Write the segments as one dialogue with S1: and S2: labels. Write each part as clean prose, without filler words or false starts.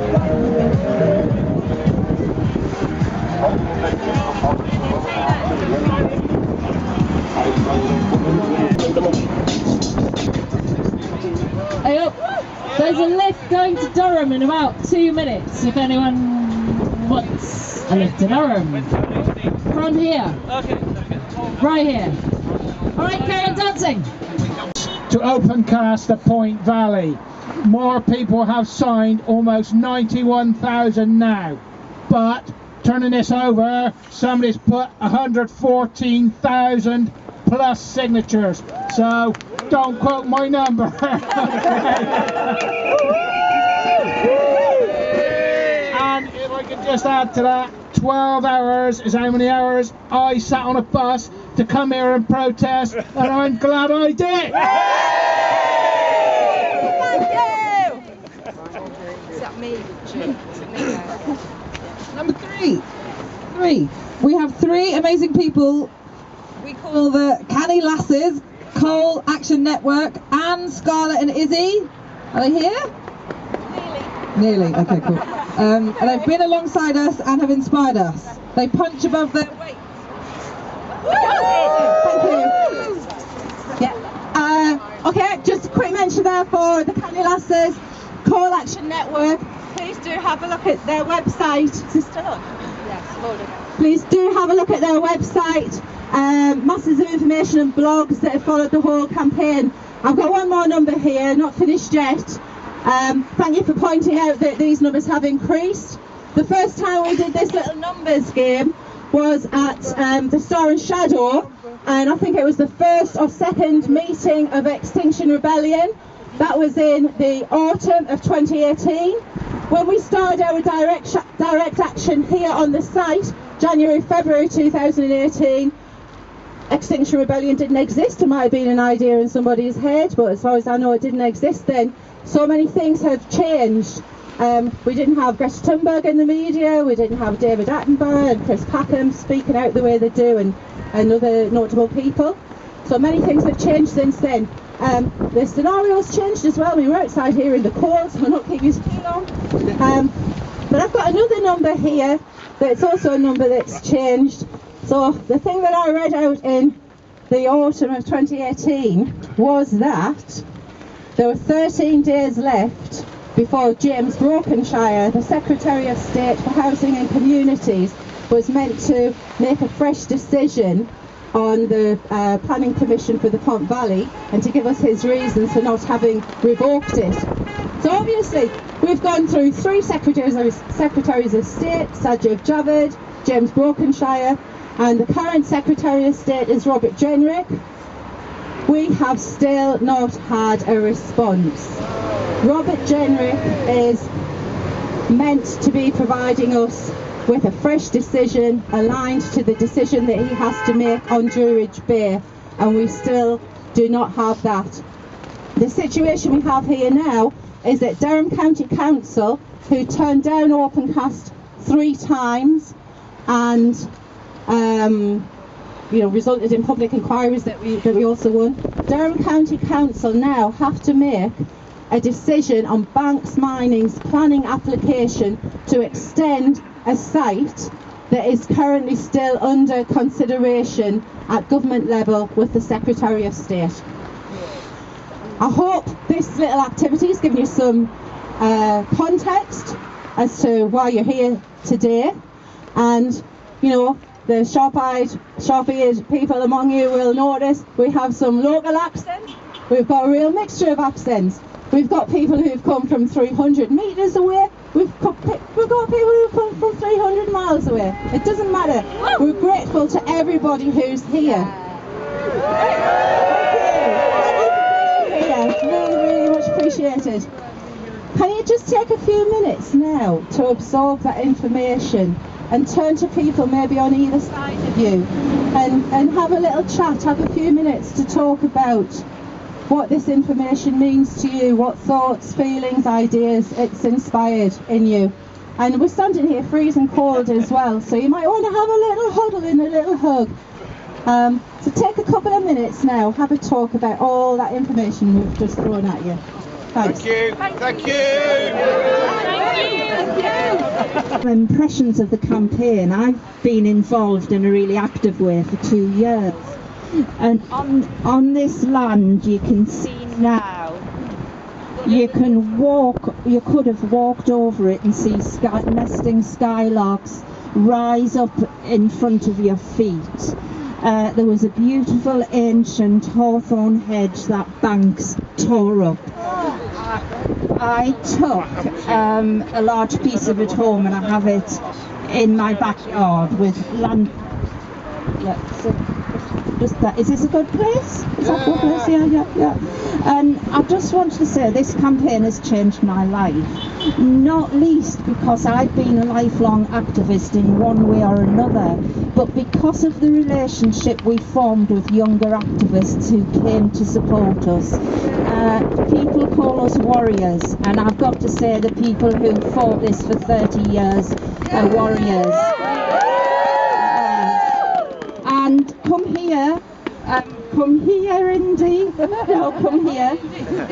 S1: Hey up! There's a lift going to Durham in about 2 minutes if anyone wants a lift to Durham. From here. Right here. Alright, carry on dancing!
S2: To opencast at Pont Valley. More people have signed, almost 91,000 now. But turning this over, somebody's put 114,000 plus signatures. So don't quote my number. And if I could just add to that, 12 hours is how many hours I sat on a bus to come here and protest, and I'm glad I did.
S3: Is that me?
S4: Number three. We have three amazing people. We call the Canny Lasses, Coal Action Network, and Scarlett and Izzy. Are they here? Nearly. Okay, cool. And they've been alongside us and have inspired us. They punch above their weight. Thank you. Yeah. Okay, just a quick mention there for the Canny Lasses, Coal Action Network. Please do have a look at their website. Is this still on?
S3: Yes, loaded.
S4: Please do have a look at their website. Masses of information and blogs that have followed the whole campaign. I've got one more number here, not finished yet. Thank you for pointing out that these numbers have increased. The first time we did this little numbers game was at the Star and Shadow, and I think it was the first or second meeting of Extinction Rebellion. That was in the autumn of 2018. When we started our direct action here on the site, January, February 2018, Extinction Rebellion didn't exist. It might have been an idea in somebody's head, but as far as I know, it didn't exist then. So many things have changed. We didn't have Greta Thunberg in the media, we didn't have David Attenborough and Chris Packham speaking out the way they do, and other notable people. So many things have changed since then. The scenario's changed as well. I mean, we're outside here in the cold, so we're not keeping too long. But I've got another number here that's also a number that's changed. So the thing that I read out in the autumn of 2018 was that there were 13 days left before James Brokenshire, the Secretary of State for Housing and Communities, was meant to make a fresh decision on the Planning Commission for the Pont Valley and to give us his reasons for not having revoked it. So obviously we've gone through three Secretaries of State, Sajid Javid, James Brokenshire, and the current Secretary of State is Robert Jenrick. We have still not had a response. Robert Jenrick is meant to be providing us with a fresh decision aligned to the decision that he has to make on Druridge Bay, and we still do not have that. The situation we have here now is that Durham County Council, who turned down opencast 3 times and resulted in public inquiries that we also won, Durham County Council now have to make a decision on Banks Mining's planning application to extend a site that is currently still under consideration at government level with the Secretary of State. I hope this little activity has given you some context as to why you're here today, and the sharp-eared people among you will notice we have some local accents. We've got a real mixture of accents. We've got people who've come from 300 metres away. We've got people who've come from 300 miles away. It doesn't matter. We're grateful to everybody who's here. It's really, really much appreciated. Can you just take a few minutes now to absorb that information and turn to people maybe on either side of you and have a little chat, have a few minutes to talk about what this information means to you, what thoughts, feelings, ideas it's inspired in you. And we're standing here freezing cold as well, so you might want to have a little huddle and a little hug. So take a couple of minutes now, have a talk about all that information we've just thrown at you. Thanks.
S5: Thank you. Thank you. Thank you.
S4: Impressions of the campaign. I've been involved in a really active way for 2 years, and on this land you can see now, you could have walked over it and see nesting skylarks rise up in front of your feet. There was a beautiful ancient hawthorn hedge that banks tore up. I took a large piece of it home and I have it in my backyard with land. Yeah, so just that. Is this a good place? Is that a good place? Yeah. And I just wanted to say this campaign has changed my life, not least because I've been a lifelong activist in one way or another, but because of the relationship we formed with younger activists who came to support us. People call us warriors, and I've got to say the people who fought this for 30 years are warriors. And come here, Indy. No, come here.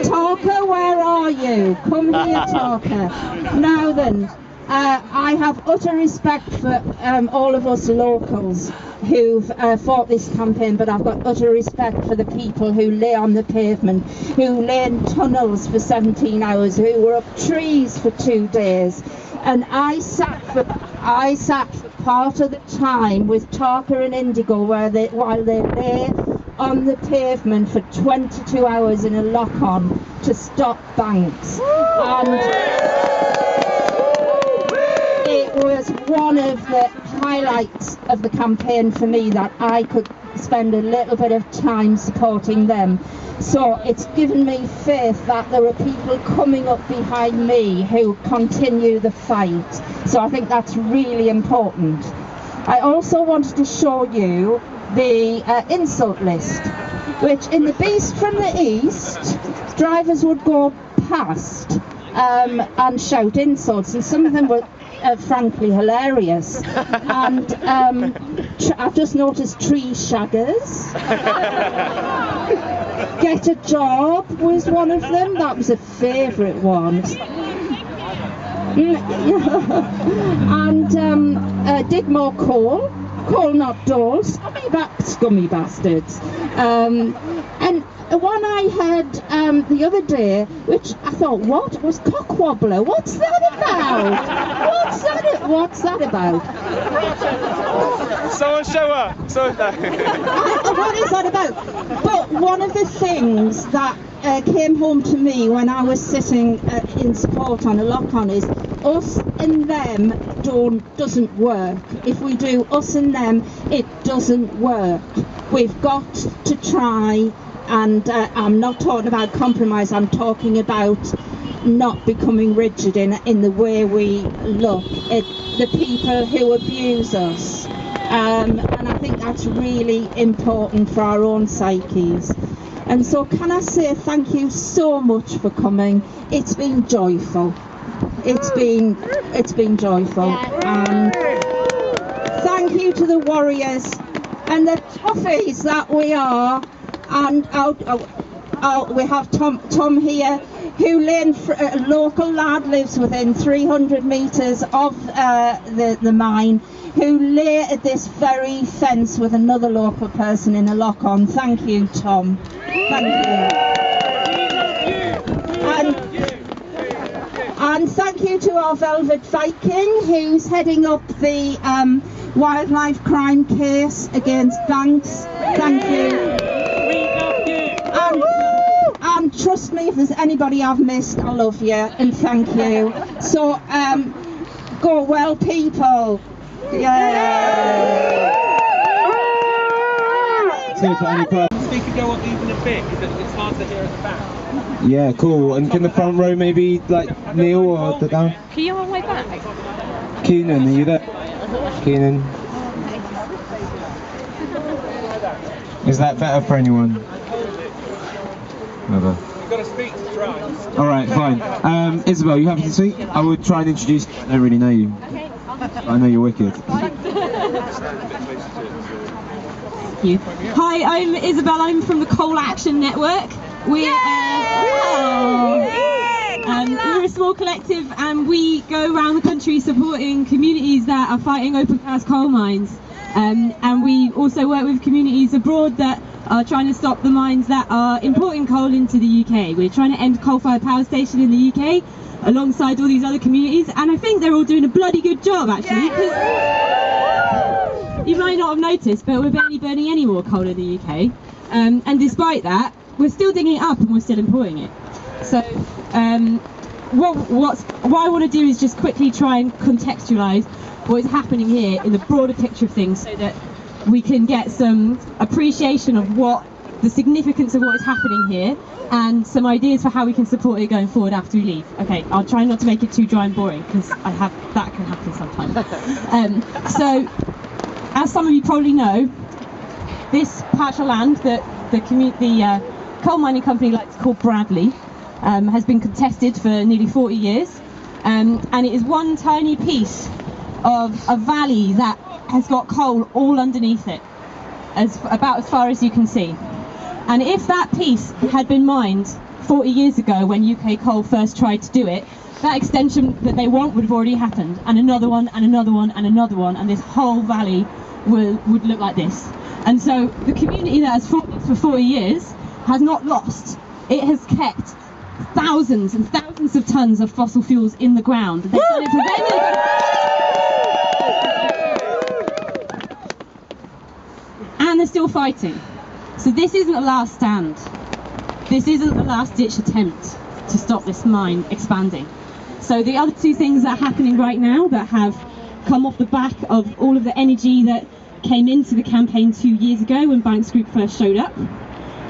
S4: Talker, where are you? Come here, Talker. Now then, I have utter respect for all of us locals who've fought this campaign, but I've got utter respect for the people who lay on the pavement, who lay in tunnels for 17 hours, who were up trees for 2 days. And I sat for part of the time with Tarka and Indigo while they lay on the pavement for 22 hours in a lock-on to stop banks. And it was one of the highlights of the campaign for me that I could spend a little bit of time supporting them. So it's given me faith that there are people coming up behind me who continue the fight. So I think that's really important. I also wanted to show you the insult list, which in the Beast from the East, drivers would go past and shout insults, and some of them were frankly hilarious. And I've just noticed tree shaggers. Get a job was one of them. That was a favourite one. And dig more coal not dole, scummy bastards. And one I heard the other day, which I thought, what was cockwobbler? What's that about? What's that about?
S5: Someone show up.
S4: What is that about? But one of the things that came home to me when I was sitting in support on a lock-on is us and them doesn't work. If we do us and them, it doesn't work. We've got to try, and I'm not talking about compromise, I'm talking about not becoming rigid in the way we look at the people who abuse us. And I think that's really important for our own psyches. And so can I say thank you so much for coming. It's been joyful. It's been joyful. And thank you to the warriors and the toughies that we are. And we have Tom here, who a local lad lives within 300 metres of the mine, who lay at this very fence with another local person in a lock-on. Thank you, Tom. Thank you. And thank you to our Velvet Viking, who's heading up the wildlife crime case against banks. Thank you. And trust me, if there's anybody I've missed, I love you and thank you. So go well, people. Yeah.
S5: Speak and go up even a bit, because it's hard to hear at the back.
S6: Yeah, cool. And can the front row maybe like kneel or the down?
S3: Can you on my back?
S6: Keenan, are you there? Keenan. Is that better for anyone? Never.
S5: You've got to speak to try.
S6: Alright, fine. Isabel, you happy to speak? I would try and introduce you. I don't really know you.
S3: Okay.
S6: I know you're wicked.
S7: Hi, I'm Isabel. I'm from the Coal Action Network. We're We're a small collective and we go around the country supporting communities that are fighting open cast coal mines. And we also work with communities abroad that are trying to stop the mines that are importing coal into the UK. We're trying to end coal-fired power station in the UK alongside all these other communities, and I think they're all doing a bloody good job actually, because you might not have noticed, but we're barely burning any more coal in the UK, and despite that we're still digging it up and we're still importing it. So what I want to do is just quickly try and contextualise what is happening here in the broader picture of things, so that we can get some appreciation of what the significance of what is happening here, and some ideas for how we can support it going forward after we leave. Okay, I'll try not to make it too dry and boring, because that can happen sometimes. So, as some of you probably know, this patch of land that the coal mining company likes to call Bradley has been contested for nearly 40 years, and it is one tiny piece of a valley that has got coal all underneath it, about as far as you can see. And if that piece had been mined 40 years ago when UK Coal first tried to do it, that extension that they want would have already happened, and another one, and another one, and another one, and this whole valley would look like this. And so the community that has fought this for 40 years has not lost. It has kept thousands and thousands of tons of fossil fuels in the ground. They've done it for and they're still fighting. So this isn't a last stand. This isn't a last-ditch attempt to stop this mine expanding. So the other two things that are happening right now that have come off the back of all of the energy that came into the campaign 2 years ago when Banks Group first showed up.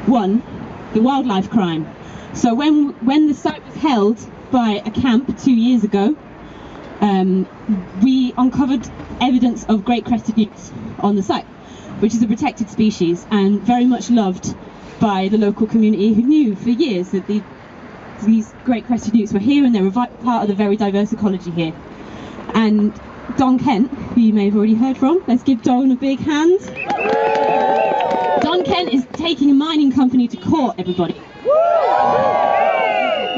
S7: One, the wildlife crime. So when the site was held by a camp 2 years ago, we uncovered evidence of great crested newts on the site, which is a protected species and very much loved by the local community, who knew for years that these great crested newts were here and they were part of the very diverse ecology here. And Don Kent, who you may have already heard from, let's give Don a big hand. Don Kent is taking a mining company to court, everybody.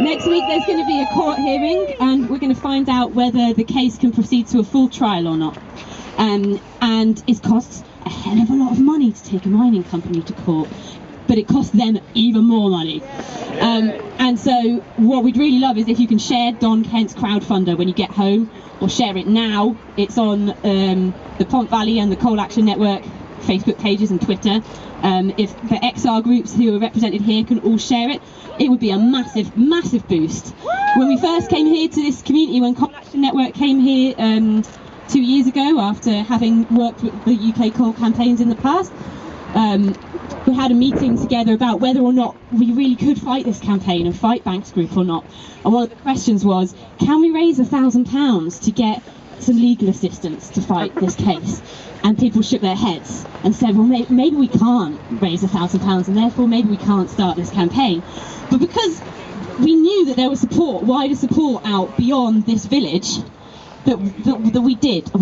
S7: Next week there's going to be a court hearing and we're going to find out whether the case can proceed to a full trial or not. And it costs a hell of a lot of money to take a mining company to court, but it costs them even more money. And so what we'd really love is if you can share Don Kent's crowdfunder when you get home, or share it now. It's on the Pont Valley and the Coal Action Network Facebook pages and Twitter. If the XR groups who are represented here can all share it, it would be a massive, massive boost. When we first came here to this community, when Coal Action Network came here 2 years ago, after having worked with the UK coal campaigns in the past, we had a meeting together about whether or not we really could fight this campaign and fight Banks Group or not. And one of the questions was, can we raise £1,000 to get some legal assistance to fight this case? And people shook their heads and said, well, maybe we can't raise £1,000 and therefore maybe we can't start this campaign. But because we knew that there was support, wider support out beyond this village, that we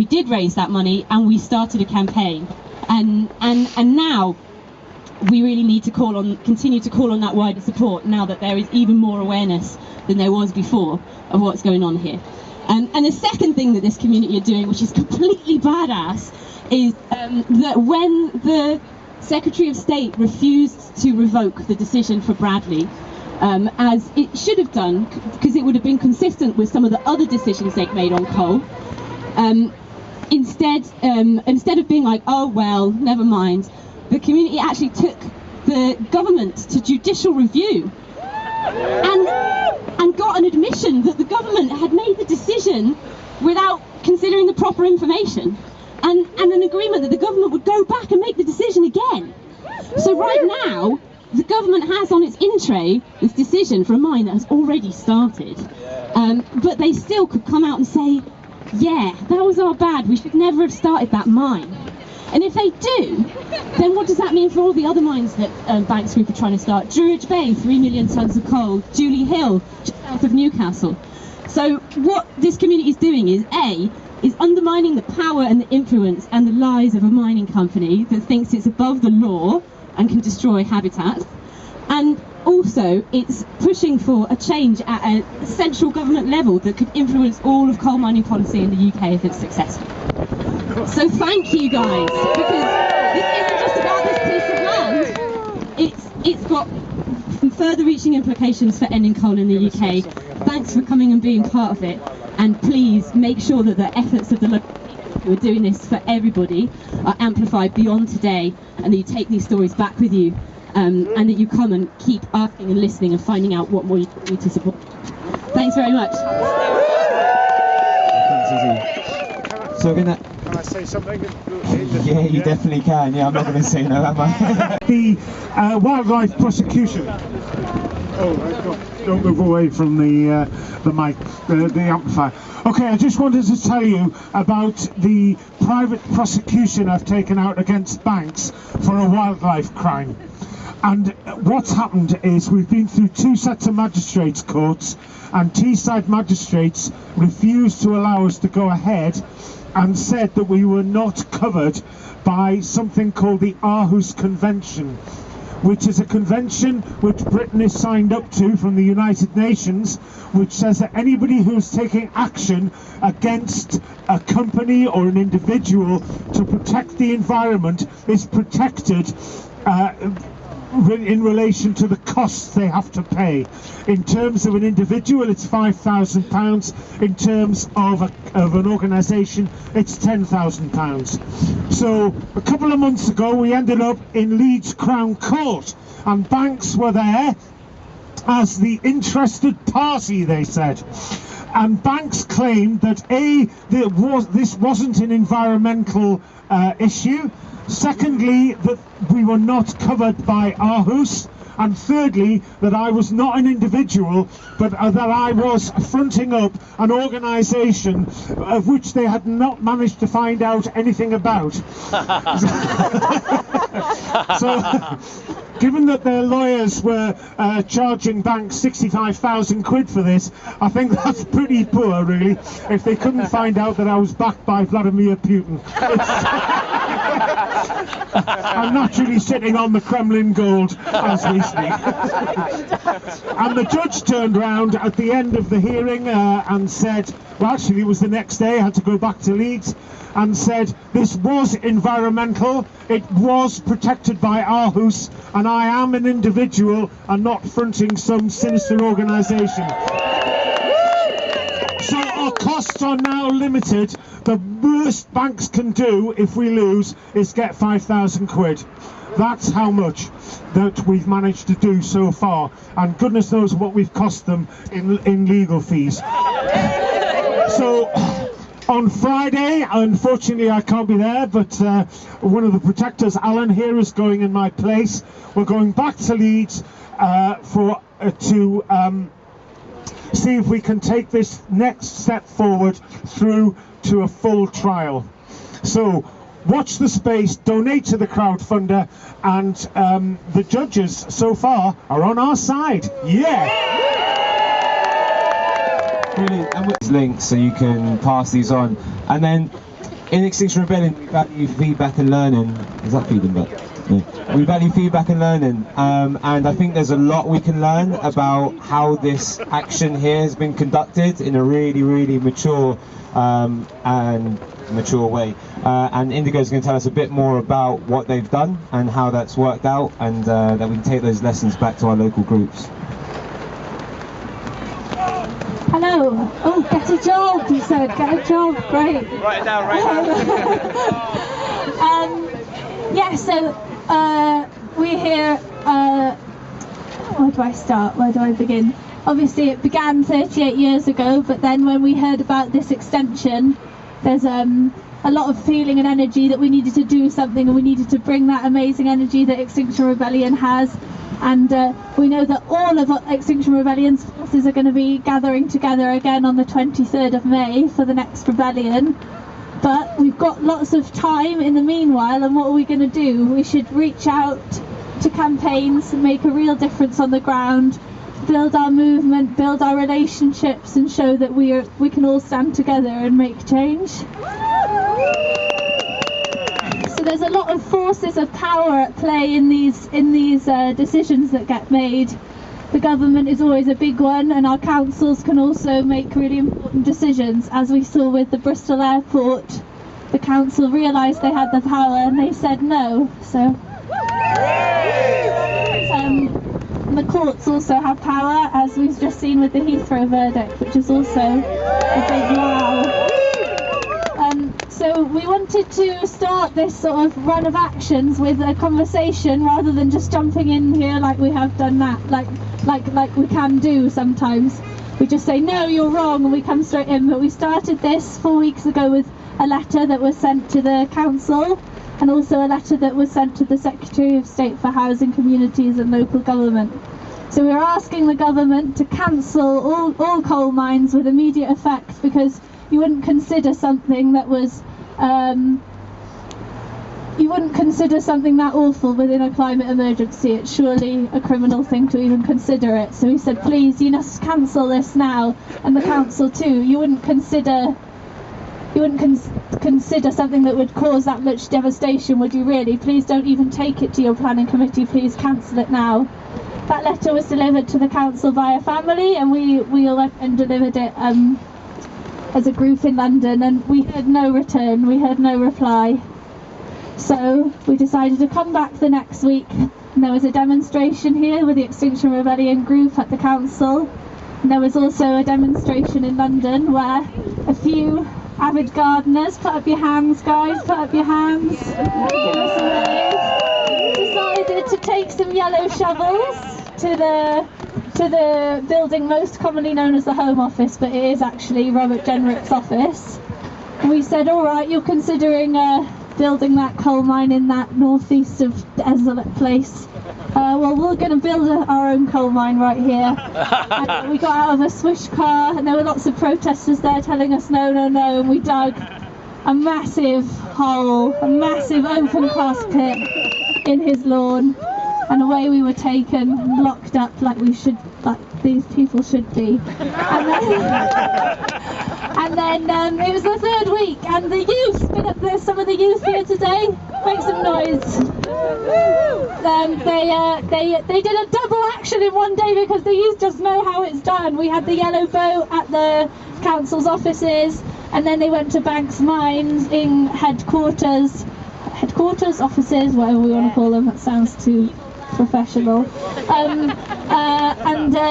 S7: did raise that money and we started a campaign. And now we really need to continue to call on that wider support now that there is even more awareness than there was before of what's going on here. And the second thing that this community are doing, which is completely badass, is that when the Secretary of State refused to revoke the decision for Bradley, as it should have done, because it would have been consistent with some of the other decisions they've made on coal, instead of being like, oh well, never mind, the community actually took the government to judicial review and got an admission that the government had made the decision without considering the proper information, and an agreement that the government would go back and make the decision again. So right now, the government has on its in-tray this decision for a mine that has already started, but they still could come out and say, yeah, that was our bad, we should never have started that mine. And if they do, then what does that mean for all the other mines that Banks Group are trying to start? Druridge Bay, 3 million tonnes of coal. Julie Hill, just south of Newcastle. So what this community is doing is undermining the power and the influence and the lies of a mining company that thinks it's above the law and can destroy habitat. And also it's pushing for a change at a central government level that could influence all of coal mining policy in the UK if it's successful. So thank you guys, because this isn't just about this piece of land. It's got further reaching implications for ending coal in the UK. Thanks for coming and being part of it, and please make sure that the efforts of the local people who are doing this for everybody are amplified beyond today, and that you take these stories back with you, and that you come and keep asking and listening and finding out what more you can do to support. Thanks very much.
S6: Thanks, Izzy. So we're gonna.
S8: Can I say something?
S6: Yeah, you definitely can. Yeah, I'm not going to say no, am I?
S8: The wildlife prosecution. Oh, don't move away from the mic, the amplifier. Okay, I just wanted to tell you about the private prosecution I've taken out against banks for a wildlife crime. And what's happened is we've been through 2 sets of magistrates' courts, and Teesside magistrates refused to allow us to go ahead, and said that we were not covered by something called the Aarhus Convention, which is a convention which Britain is signed up to from the United Nations, which says that anybody who's taking action against a company or an individual to protect the environment is protected in relation to the costs they have to pay. In terms of an individual, it's £5,000. In terms of an organisation, it's £10,000. So a couple of months ago, we ended up in Leeds Crown Court, and banks were there as the interested party, they said. And banks claimed that this wasn't an environmental issue. Secondly, that we were not covered by Aarhus, and thirdly, that I was not an individual, but that I was fronting up an organisation of which they had not managed to find out anything about. So, given that their lawyers were charging banks 65,000 quid for this, I think that's pretty poor, really, if they couldn't find out that I was backed by Vladimir Putin. I'm naturally sitting on the Kremlin gold as we speak. And the judge turned round at the end of the hearing and said, well, actually it was the next day, I had to go back to Leeds, and said this was environmental, it was protected by Aarhus, and I am an individual and not fronting some sinister organisation. So our costs are now limited. The worst banks can do if we lose is get 5,000 quid. That's how much that we've managed to do so far, and goodness knows what we've cost them in legal fees. So on Friday, unfortunately I can't be there, but one of the protectors, Alan here, is going in my place. We're going back to Leeds to see if we can take this next step forward through to a full trial. So watch the space, donate to the crowdfunder, and the judges so far are on our side. Yeah!
S6: Brilliant. And with links so you can pass these on. And then in Extinction Rebellion, we value feedback and learning. Is that feedback? Yeah. We value feedback and learning, and I think there's a lot we can learn about how this action here has been conducted in a really, really mature way. And Indigo's going to tell us a bit more about what they've done and how that's worked out, and that we can take those lessons back to our local groups.
S9: Hello. Oh, get a job, you said. Get a job. Great.
S5: Write it down, right now.
S9: Yeah, so we're here. Where do I start? Where do I begin? Obviously, it began 38 years ago, but then when we heard about this extension, there's a lot of feeling and energy that we needed to do something, and we needed to bring that amazing energy that Extinction Rebellion has. And we know that all of Extinction Rebellion's forces are going to be gathering together again on the 23rd of May for the next rebellion. But we've got lots of time in the meanwhile, and what are we going to do? We should reach out to campaigns, make a real difference on the ground, build our movement, build our relationships, and show that we can all stand together and make change. So there's a lot of forces of power at play in these decisions that get made, the government is always a big one, and our councils can also make really important decisions. As we saw with the Bristol airport, the council realised they had the power and they said no. So the courts also have power, as we've just seen with the Heathrow verdict, which is also a big wow. So we wanted to start this sort of run of actions with a conversation rather than just jumping in here like we have done that, like we can do sometimes. We just say, no, you're wrong, and we come straight in. But we started this 4 weeks ago with a letter that was sent to the council, and also a letter that was sent to the Secretary of State for Housing, Communities and Local Government. So we're asking the government to cancel all coal mines with immediate effect, because you wouldn't consider something that was you wouldn't consider something that awful within a climate emergency. It's surely a criminal thing to even consider it. So we said, please, you must cancel this now, and the council too. You wouldn't consider something that would cause that much devastation, would you really? Please don't even take it to your planning committee. Please cancel it now. That letter was delivered to the council by a family, and we went and delivered it as a group in London, and we had no return, we had no reply. So we decided to come back the next week, and there was a demonstration here with the Extinction Rebellion group at the council. And there was also a demonstration in London where a few avid gardeners, put up your hands guys, put up your hands, give us a wave, decided to take some yellow shovels to the building most commonly known as the Home Office, but it is actually Robert Jenrick's office. And we said, all right, you're considering building that coal mine in that northeast of desolate place. Well, we're going to build our own coal mine right here. And we got out of a swish car, and there were lots of protesters there telling us no, no, no, and we dug a massive hole, a massive open cast pit in his lawn. And away we were taken, locked up like these people should be. And then it was the third week, and the youth, there's some of the youth here today, make some noise. They did a double action in one day, because the youth just know how it's done. We had the yellow boat at the council's offices, and then they went to Banks Mines in headquarters, offices, whatever we want to call them. That sounds too professional.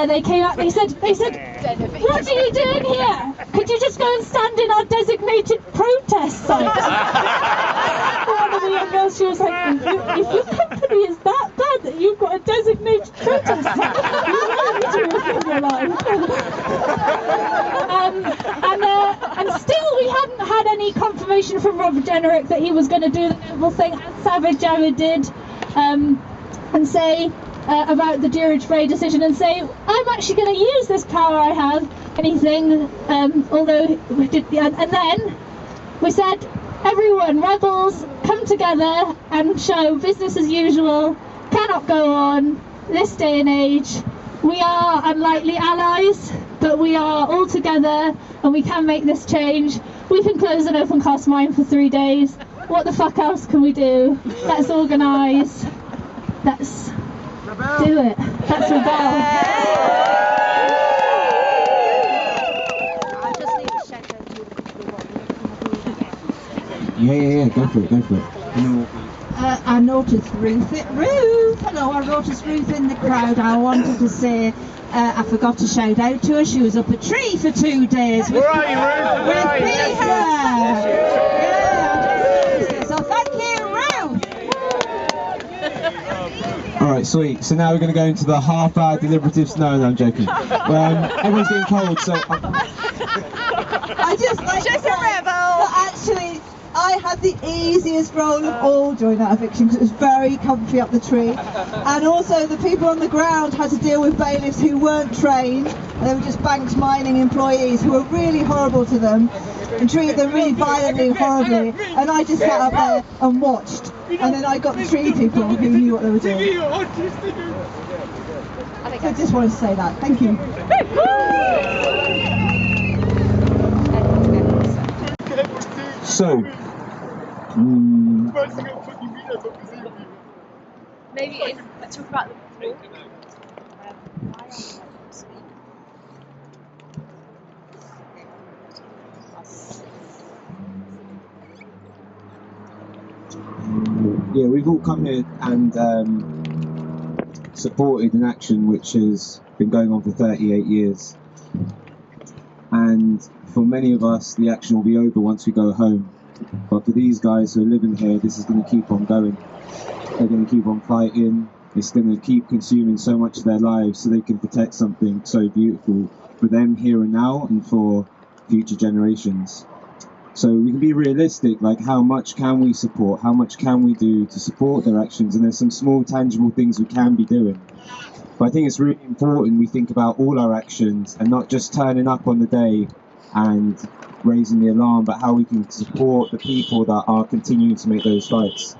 S9: They came out. They said, what are you doing here? Could you just go and stand in our designated protest site? One of the young girls, she was like, if your company is that bad that you've got a designated protest site, you really need to rethink your life. And still we hadn't had any confirmation from Robert Jenrick that he was going to do the noble thing, as Savage Javid did, and say about the Durridge Bray decision, and say, I'm actually going to use this power I have, anything, although we did, and then we said, everyone, rebels, come together and show business as usual cannot go on this day and age. We are unlikely allies, but we are all together and we can make this change. We can close an open cast mine for 3 days. What the fuck else can we do? Let's organise. Let's do it. Let's rebel.
S4: I just need to check
S6: Yeah, go for it.
S4: I noticed Ruth. Hello, I noticed Ruth in the crowd. I wanted to say, I forgot to shout out to her. She was up a tree for 2 days.
S5: Where are you, Ruth? Where are you?
S4: Yeah, so thank you, Ruth.
S6: Alright, sweet. So now we're going to go into the half-hour deliberative... No, I'm joking. Everyone's getting cold, so...
S4: I just like to say that actually I had the easiest role of all during that eviction, because it was very comfy up the tree, and also the people on the ground had to deal with bailiffs who weren't trained, and they were just Banks Mining employees who were really horrible to them and treated them really violently and horribly, and I just sat up there and watched, and then I got the tree people who knew what they were doing. So I just wanted to say that. Thank you.
S6: So...
S3: Maybe talk about the
S6: Yeah, we've all come here and supported an action which has been going on for 38 years. And for many of us, the action will be over once we go home. But for these guys who are living here, this is going to keep on going. They're going to keep on fighting. It's going to keep consuming so much of their lives so they can protect something so beautiful for them here and now and for future generations. So we can be realistic, like how much can we support, how much can we do to support their actions, and there's some small tangible things we can be doing. But I think it's really important we think about all our actions and not just turning up on the day and raising the alarm, but how we can support the people that are continuing to make those fights.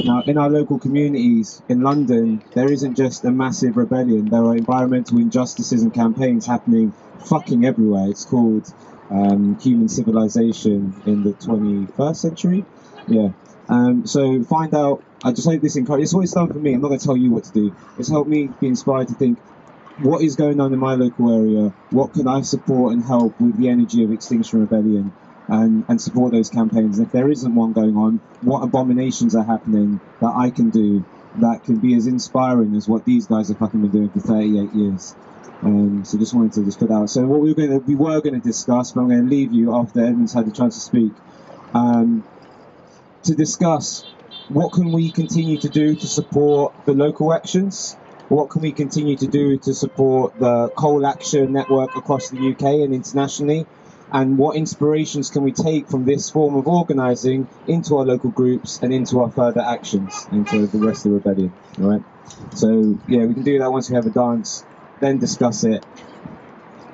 S6: Now, in our local communities in London, there isn't just a massive rebellion, there are environmental injustices and campaigns happening fucking everywhere. It's called human civilization in the 21st century. Yeah. So find out. I just hope this encourages. It's what it's done for me. I'm not going to tell you what to do. It's helped me be inspired to think, what is going on in my local area? What can I support and help with the energy of Extinction Rebellion and support those campaigns? And if there isn't one going on, what abominations are happening that I can do that can be as inspiring as what these guys have fucking been doing for 38 years? So just wanted to just put that out. So what we were going to discuss, but I'm going to leave you after Edmund's had the chance to speak, to discuss what can we continue to do to support the local actions? What can we continue to do to support the Coal Action Network across the UK and internationally? And what inspirations can we take from this form of organising into our local groups and into our further actions, into the rest of the rebellion, all right? So, yeah, we can do that once we have a dance, then discuss it,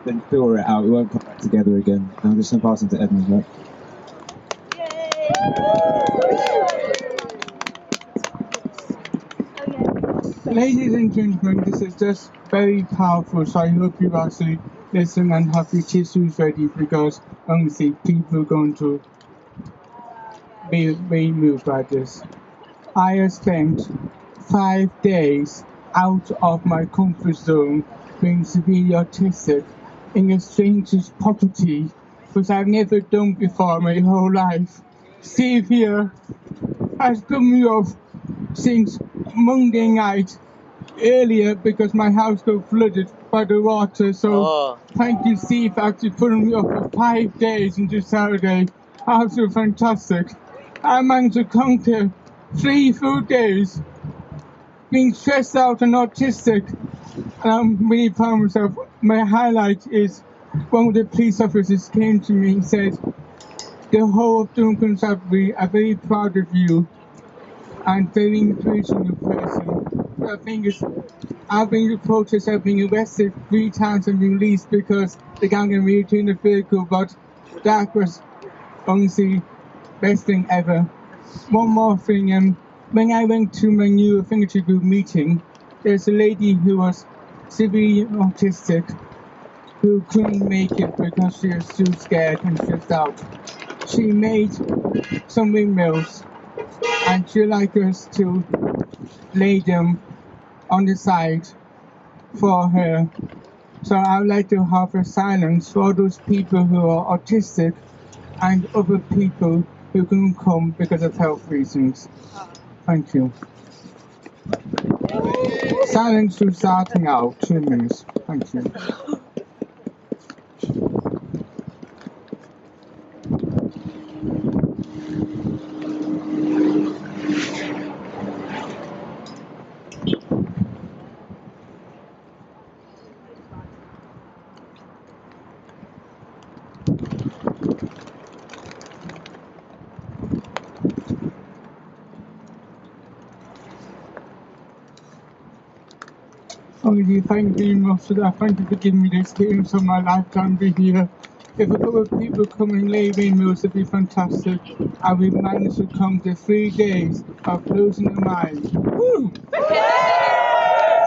S6: then figure it out. We won't come back together again. And I'm just going to pass on to Edmund, right?
S10: Ladies and gentlemen, this is just very powerful, so I hope you actually listen and have your tissues ready, because honestly, people are going to be very moved by this. I have spent 5 days out of my comfort zone being severely autistic in a stranger's property, which I've never done before my whole life. Steve here has come me off since Monday night earlier because my house got flooded by the water. So thank you, Steve, for actually putting me up for 5 days into Saturday. Absolutely fantastic. I managed to conquer 3 full days being stressed out and autistic. And I'm really proud of myself. My highlight is one of the police officers came to me and said, the whole of Duncan Sudbury are very proud of you and very inspirational person. The thing is, I've been reported to have been arrested 3 times and released because the gang and me in the vehicle, but that was honestly best thing ever. One more thing, when I went to my new affinity group meeting, there's a lady who was severely autistic who couldn't make it because she was too scared and stressed out. She made some windmills and she'd like us to lay them on the side for her. So I would like to have a silence for those people who are autistic and other people who couldn't come because of health reasons. Thank you. Silence to starting out, 2 minutes. Thank you. Honestly, thank you very much for that. Thank you for giving me the experience of my lifetime to be here. If a couple of people come and lay windmills, it'd be fantastic. And we managed to come to 3 days of closing the mine. Woo!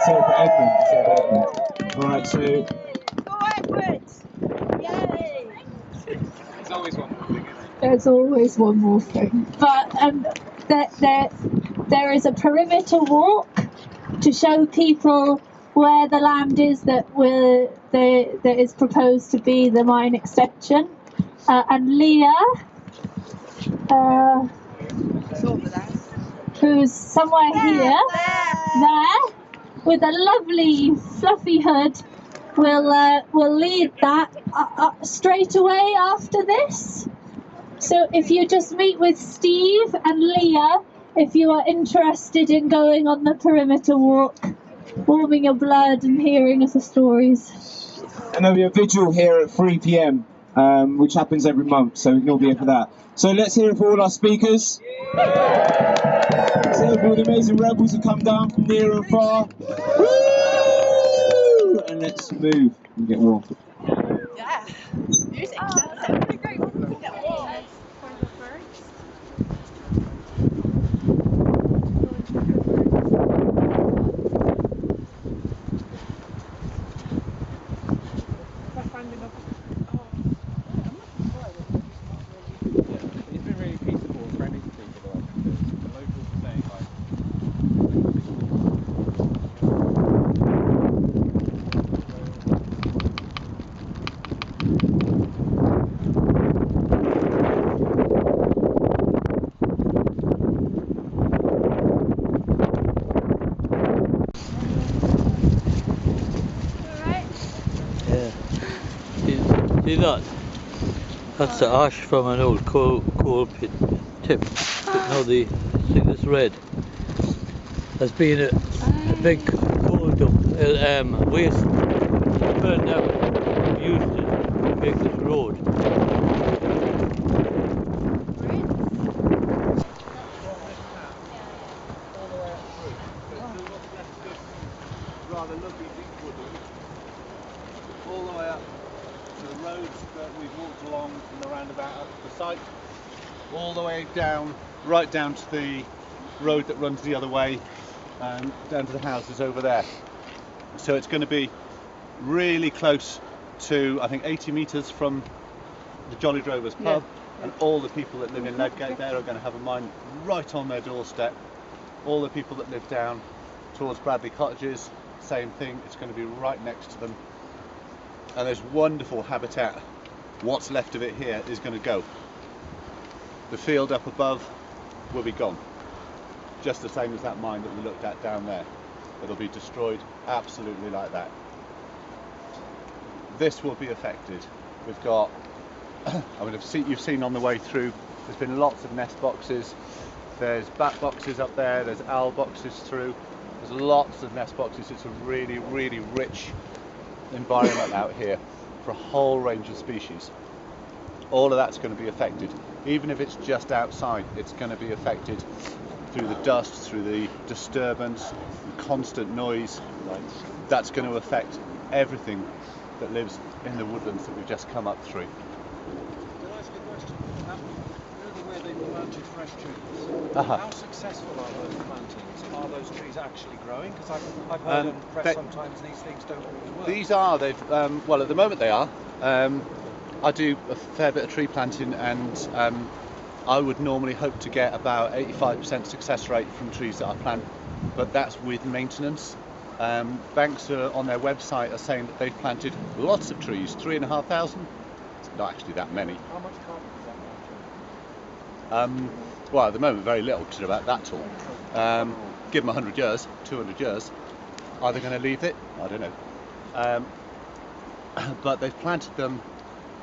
S6: So for Edmund. Alright, so...
S9: Go Edwards! Yay!
S5: There's always one more thing, isn't there?
S9: There's always one more thing. But there is a perimeter walk to show people where the land is that is proposed to be the mine extension. And Leah, who's somewhere here, there, with a lovely fluffy hood, will lead that straight away after this. So if you just meet with Steve and Leah, if you are interested in going on the perimeter walk, warming your blood and hearing of the stories.
S6: And there'll be a vigil here at 3 p.m, which happens every month, so we can all be here for that. So let's hear it for all our speakers. Let's hear it for all the amazing rebels who come down from near and far. Woo! And let's move and get warm.
S3: Yeah. Music. That would be great. Get warm.
S5: It's been really peaceful, friendly to people. The locals are saying
S11: See that? That's the ash from an old coal pit tip. No, the thing that's red. There's been a big coal dump, waste burned out, used to make this road.
S5: rather lovely deep woodland all the way up to the roads that we've walked along from the roundabout up to the site, all the way down, right down to the road that runs the other way, down to the houses over there. So it's going to be really close to, I think, 80 metres from the Jolly Drovers pub, and all the people that live in Ledgate there are going to have a mine right on their doorstep. All the people that live down towards Bradley Cottages, same thing, it's going to be right next to them. And there's wonderful habitat. What's left of it here is going to go. The field up above will be gone, just the same as that mine that we looked at down there. It'll be destroyed absolutely like that. This will be affected. We've got, I mean, you've seen on the way through, there's been lots of nest boxes. There's bat boxes up there, there's owl boxes through. There's lots of nest boxes. It's a really, really rich environment out here for a whole range of species. All of that's going to be affected. Even if it's just outside, it's going to be affected through the dust, through the disturbance, the constant noise. That's going to affect everything that lives in the woodlands that we've just come up through.
S12: Can I ask you a question? Really where they've planted fresh trees, how successful are those plantings? Are those trees actually growing? Because I've heard in the press sometimes these things don't always work.
S5: These are, well, at the moment they are. I do a fair bit of tree planting, and I would normally hope to get about 85% success rate from trees that I plant, but that's with maintenance. Banks on their website are saying that they've planted lots of trees, 3,500. It's not actually that many.
S12: How much carbon does that capture?
S5: Well, at the moment, very little, because they're about that tall. Give them 100 years, 200 years. Are they going to leave it? I don't know. But they've planted them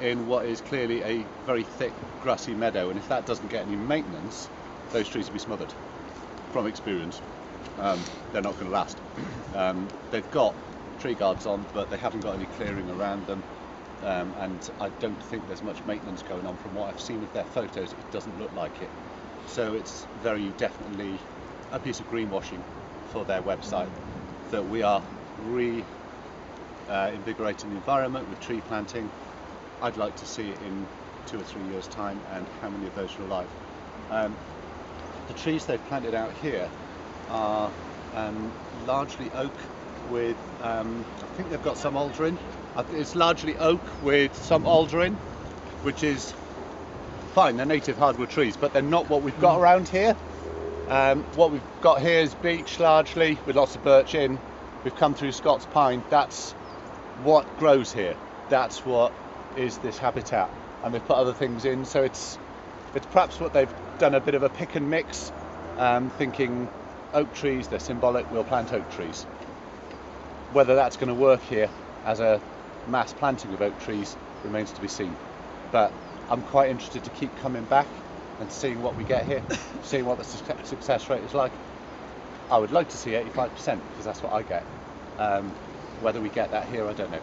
S5: in what is clearly a very thick, grassy meadow, and if that doesn't get any maintenance, those trees will be smothered. From experience, they're not going to last. They've got tree guards on, but they haven't got any clearing around them, and I don't think there's much maintenance going on. From what I've seen of their photos, it doesn't look like it. So it's very definitely a piece of greenwashing for their website, that we are invigorating the environment with tree planting. I'd like to see it in 2 or 3 years' time, and how many of those are alive. The trees they've planted out here are largely oak with, I think they've got some alder in. It's largely oak with some alder in, which is fine. They're native hardwood trees, but they're not what we've got around here. What we've got here is beech largely, with lots of birch in, we've come through Scots pine. That's what grows here. That's what is this habitat. And they've put other things in, so it's perhaps what they've done, a bit of a pick and mix, thinking oak trees, they're symbolic, we'll plant oak trees. Whether that's going to work here as a mass planting of oak trees remains to be seen. But I'm quite interested to keep coming back and seeing what we get here, seeing what the success rate is like. I would like to see 85% because that's what I get. Whether we get that here, I don't know.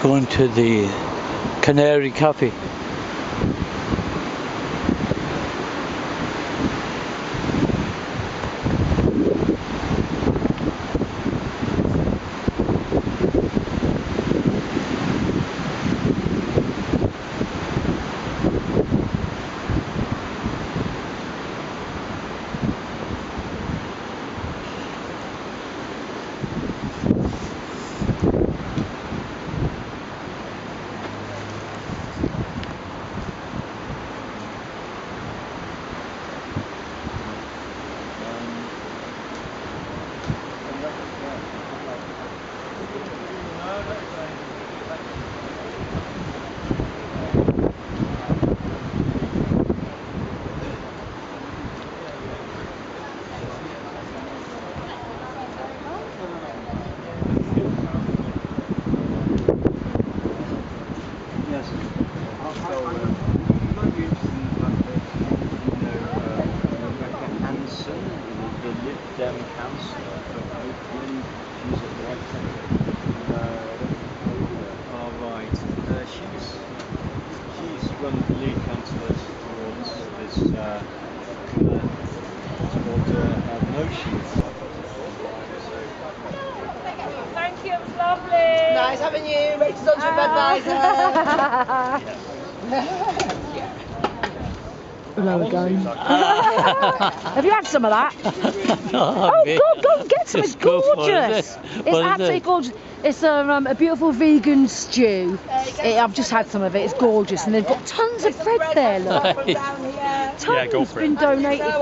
S11: Going to the Canary Cafe.
S3: Thank you, it was lovely. Nice having you. Rachel's on TripAdvisor.
S1: Hello again. Have you had some of that? Oh, go and get some. It's gorgeous. It's absolutely gorgeous. It's a beautiful vegan stew. I've just had some of it. It's gorgeous, and they've got tons of bread there. Look, tons been donated.